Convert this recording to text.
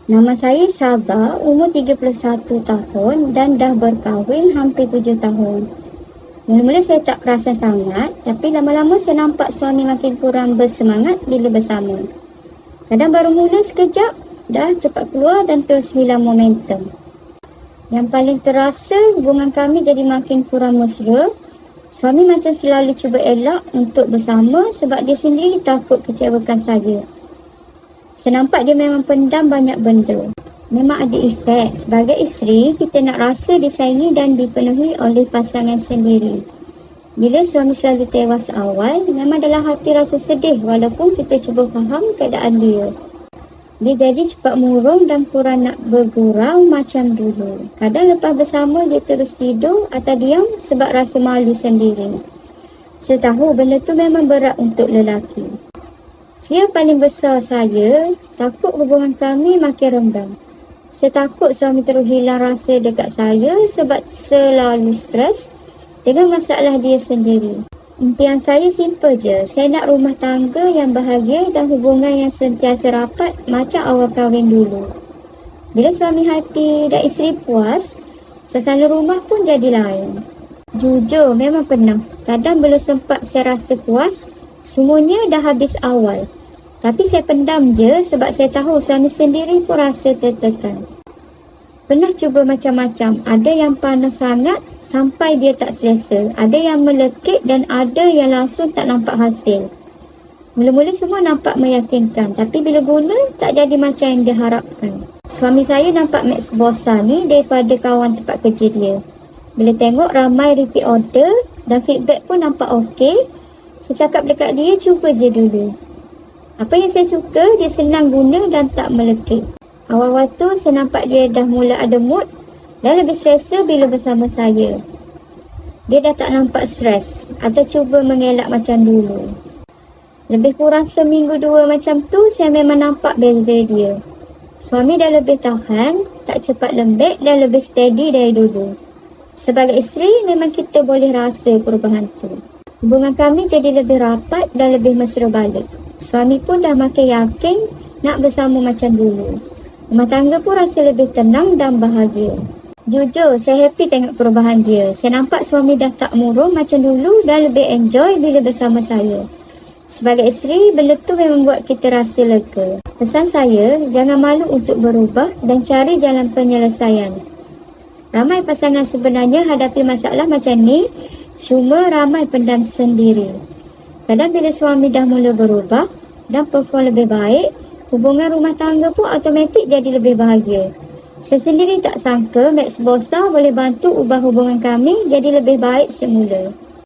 Nama saya Syaza, umur 31 tahun dan dah berkahwin hampir 7 tahun. Mula-mula saya tak perasan sangat, tapi lama-lama saya nampak suami makin kurang bersemangat bila bersama. Kadang baru mula sekejap, dah cepat keluar dan terus hilang momentum. Yang paling terasa, hubungan kami jadi makin kurang mesra. Suami macam selalu cuba elak untuk bersama sebab dia sendiri takut kecewakan saya. Saya nampak dia memang pendam banyak benda. Memang ada efek. Sebagai isteri, kita nak rasa disayangi dan dipenuhi oleh pasangan sendiri. Bila suami selalu tewas awal, memang dalam hati rasa sedih walaupun kita cuba faham keadaan dia. Dia jadi cepat murung dan kurang nak bergurau macam dulu. Kadang lepas bersama dia terus tidur atau diam sebab rasa malu sendiri. Saya tahu benda tu memang berat untuk lelaki. Fear paling besar saya, takut hubungan kami makin renggang. Saya takut suami terus hilang rasa dekat saya sebab selalu stres dengan masalah dia sendiri. Impian saya simple je. Saya nak rumah tangga yang bahagia dan hubungan yang sentiasa rapat macam awal kahwin dulu. Bila suami happy dan isteri puas, suasana rumah pun jadi lain. Jujur, memang pernah. Kadang belum sempat saya rasa puas, semuanya dah habis awal. Tapi saya pendam je sebab saya tahu suami sendiri pun rasa tertekan. Pernah cuba macam-macam. Ada yang panas sangat sampai dia tak selesa. Ada yang melekit dan ada yang langsung tak nampak hasil. Mula-mula semua nampak meyakinkan. Tapi bila guna, tak jadi macam yang dia harapkan. Suami saya nampak max bosan ni daripada kawan tempat kerja dia. Bila tengok ramai repeat order dan feedback pun nampak okey, saya cakap dekat dia, cuba je dulu. Apa yang saya suka, dia senang guna dan tak melekit. Awal-awal tu saya nampak dia dah mula ada mood dan lebih selesa bila bersama saya. Dia dah tak nampak stres atau cuba mengelak macam dulu. Lebih kurang seminggu 2 macam tu, saya memang nampak beza dia. Suami dah lebih tahan, tak cepat lembek dan lebih steady dari dulu. Sebagai isteri, memang kita boleh rasa perubahan tu. Hubungan kami jadi lebih rapat dan lebih mesra balik. Suami pun dah makin yakin nak bersama macam dulu. Rumah tangga pun rasa lebih tenang dan bahagia. Jujur, saya happy tengok perubahan dia. Saya nampak suami dah tak murung macam dulu dan lebih enjoy bila bersama saya. Sebagai isteri, benda tu memang buat kita rasa lega. Pesan saya, jangan malu untuk berubah dan cari jalan penyelesaian. Ramai pasangan sebenarnya hadapi masalah macam ni, cuma ramai pendam sendiri. Kadang bila suami dah mula berubah dan perform lebih baik, hubungan rumah tangga pun automatik jadi lebih bahagia. Saya sendiri tak sangka Max Bosa boleh bantu ubah hubungan kami jadi lebih baik semula.